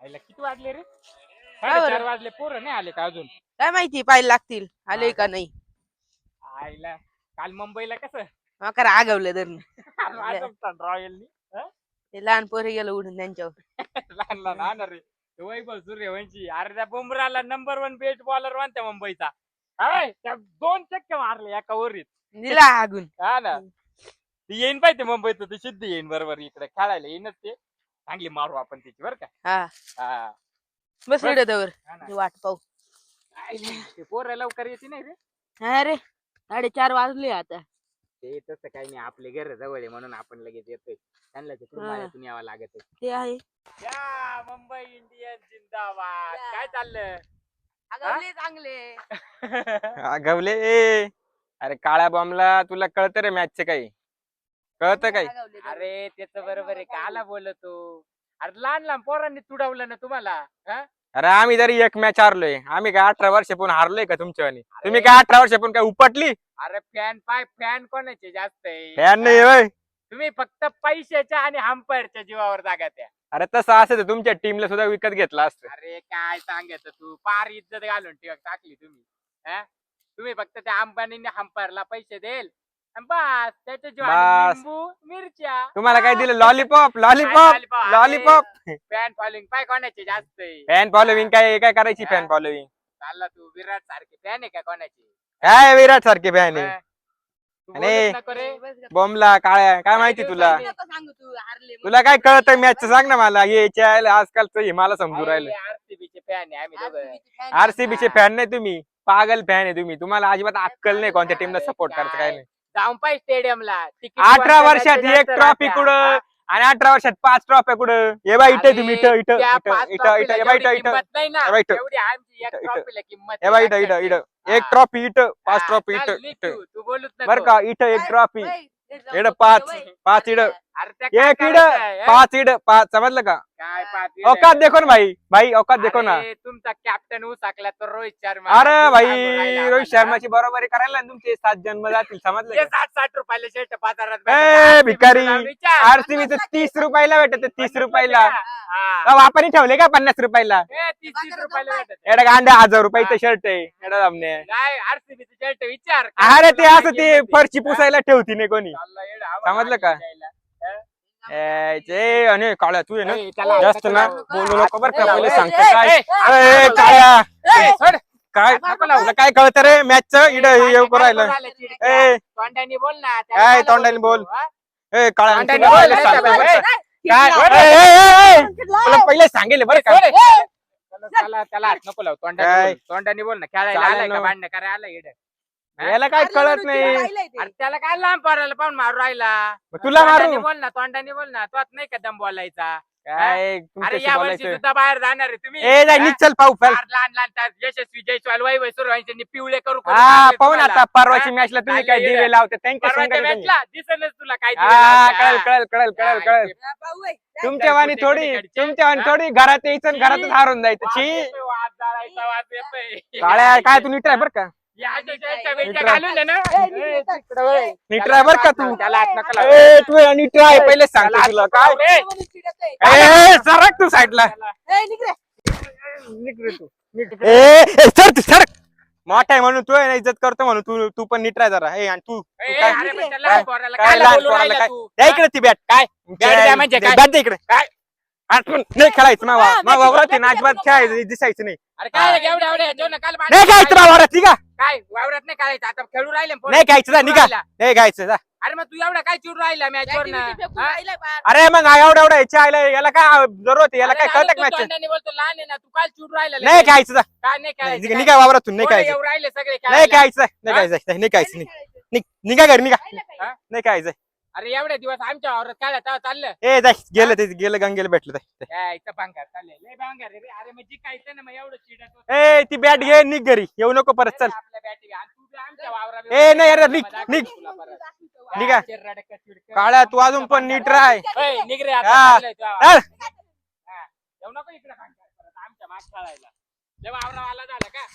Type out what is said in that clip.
आईला किती वाजले रे? बरं? 4:30 वाजले. पोरं नाही आले का अजून? काय माहिती पाहायला लागतील आले का नाही. आईला काल मुंबईला कसं मग रागवलं तर रॉयलनी ते लहान पोरे गेलं उडून त्यांच्यावर. लहान लहान आणणार रे. वैभव सूर्यवंशी अर्ध्या बुमराला नंबर 1 बेस्ट बॉलर म्हणते मुंबईचा. हाय त्या 2 चक्के मारले एका ओव्हरीत. दिला हागून. हा ना ती येईन पाहिजे मुंबईत ते सिद्ध येईन बरोबर इकडे खेळायला येईनच ते. चांगली मारू आपण त्याची बरं का. हा हा बस इकडे तवर हा ना. वाट पाहू. ते पोरं लवकर येते नाही रे. अरे 4:30 वाजले आता. ते तसं काही नाही आपले घर जवळ आहे म्हणून आपण लगेच येतोय. त्यांना तिकडून हा. मायातून यावं लागत. ते आहे. या मुंबई इंडियन्स जिंदाबाद. काय चाललं? आगवले चांगले. आगवले अरे काळ्या बॉम्बला तुला कळतं रे मॅचचं काही कळतं काही. अरे त्याच बरोबर आहे काला बोलतो. अरे लहान लहान पोरांनी तुडवलं ना तुम्हाला. हा? अरे आम्ही जरी एक मॅच हारलोय आम्ही काय 18 वर्षापून हारलोय का तुमच्यावानी. तुम्ही काय 18 वर्षापून काय उपटली. अरे फॅन कोणाचे जास्त आहे? फॅन नाही होय. तुम्ही फक्त पैशाच्या आणि हंपायरच्या जीवावर जागा त्या. अरे तसं असं तर तुमच्या टीमला सुद्धा विकत घेतला असतं. अरे काय सांगायचं तू पार इज्जत घालून टाकली तुम्ही. हा? तुम्ही फक्त त्या अंबानीने हंपायरला पैसे देल आणि बस त्याच्या जीवावर बस. लिंबू मिरच्या. तुम्हाला काय दिलं lollipop lollipop lollipop. Fan following पाय कोणाचे जास्त आहे? फॅन फॉलोविंग काय काय करायची फॅन फॉलोविंग. चालला तू विराट सारखे फॅन आहे का कोणाची? काय विराट सारखे फॅन आहे. तू अरे, बोलूच नको रे. बॉम्बला काळ्या काय माहिती तुला. सांगू तू हारले. तुला काय कळतं मॅच सांग ना मला. याच्या आजकालचं हे मला समजू राहिलं. आरसीबीचे फॅन आहे आम्ही दोघं. आरसीबीचे फॅन नाही तुम्ही पागल फॅन आहे तुम्ही. तुम्हाला अजिबात अक्कल नाही कोणत्या टीमला सपोर्ट करायचं काय नाही. जाऊन पाय स्टेडियमला 18 वर्षात एक ट्रॉफी कुठं आणि 18 वर्षात 5 ट्रॉफ्या कुठं. हे बा इथे तुम्ही इथं इथं इथं इथं इथं हे बा इथं इथं हे बा इथं इथं इथं एक ट्रॉफी इथं 5 ट्रॉफी इथं इथं तू बोलूच बर का. इथं एक ट्रॉफी इकडं 5 इकडं एक इकडं 5 इकडं 5 समजलं का. काय औकात देखो ना भाई औकात देखो ना. तुमचा कॅप्टन टाकला तर रोहित शर्मा. अरे भाई रोहित शर्माची बरोबरी करायला तुमचे 7 जन्म जातील समजलं का. 60 रुपयाला शर्ट बाजारात ए भिकारी आरसीबीच 30 रुपयाला भेटत 30 रुपयाला. आपण ठेवले का 50 रुपयाला. 30 रुपयाला भेटत. एवढा गांडा 1000 रुपयाचं शर्ट आहे एवढा दामने. काय आरसीबीचं शर्ट विचार. अरे ते असं ते फरची पुसायला ठेवती नाही कोणी समजलं का. आणि काळ्या तू ना जास्त ना बोलू नको बरं का. पहिले सांगतो काय काळ्या काय तुला काय कळतं रे मॅचचं इड येऊ राहिलं. ए तोंडाने बोल ना. काय तोंडाने बोल. ए काळ्या तोंडाने बोल. काय तुला पहिले सांगेल बरं का. त्याला हात नको लाव. तोंडाने बोल ना. खेळायला आलाय का भांडण करायला आलाय इड. याला काय कळत नाही. अरे त्याला काय लांब पडायला पाहून मारू राहिला. तुला मारू बोल ना. तोंडाने बोल ना. तो नाही का दम बोलायचा. काय अरे तुमच्याशी या वर्षी बोलायचं. सुद्धा बाहेर जाणार आहे तुम्ही. ए जाय निचल पाहू फार लहान लहान यशस्वी जयस्वाल वैभव सूर्यवंशी पिवळे करू हा पाहून आता परवाची मॅचला तुम्ही काय दिवे लावते त्यांच्या संघात तुम्ही. दिसलच तुला काय हा कळेल कळेल कळेल कळेल कळेल. तुमच्या वाणी थोडी घरात यायचं आणि घरातच हारून जायचं. छी काळ्या काय तू नीट आहे बरं का. नीट आहे बरं का तू. तू नीट आहे पहिले सांगतो तुला काय. सरक तू साईडला. सर मोठा आहे म्हणून तू इज्जत करतो म्हणून तू पण नीट राह जरा. आणि तू काय लहान पोराला काय द्या इकडे ती बॅट. काय बॅट दे इकडे. काय नाही खेळायचं मा वावरात ना अजिबात खेळायचं दिसायचं नाही. नाही घ्यायचं मा वावरात ठीक आहे. काय वावरात नाही करायचं आता खेळू राहिले. नाही घ्यायचं जा निघा. नाही घ्यायचं जा. अरे मग तू एवढा काय चिडू राहिला मॅच वर. अरे मग एवढा याच्या आयला याला काय जरूरत याला काय कळतं मॅच. बोलतो लहान आहे ना तू काय चिडू राहिला. नाही घ्यायचं जा. काय नाही करायचं. निघा वावरातून नाही घ्यायचं. येऊ राहिले सगळे नाही घ्यायचं नाही घ्यायचं नाही घ्यायचं निघा घरी निघा. नाही घ्यायचं. अरे एवढे दिवस आमच्या वावरात काय चाललं. ए जाय गेलं ते गेलं गंगेला भेटलं इथं भांगार चाललंय लय भांगार रे. अरे मग जिकायचं ना मग एवढं चिडत. ए ती बॅट घे निघ घरी येऊ नको परत चल. आपल्या बॅटी आमच्या वावरात. ए नाही अरे निघ निघ निघा. काळ्या तू अजून पण नीट राह. निघ रे हा. येऊ नको इकडे आमच्या माग खेळायला. जेव्हा वावरावाला झालं का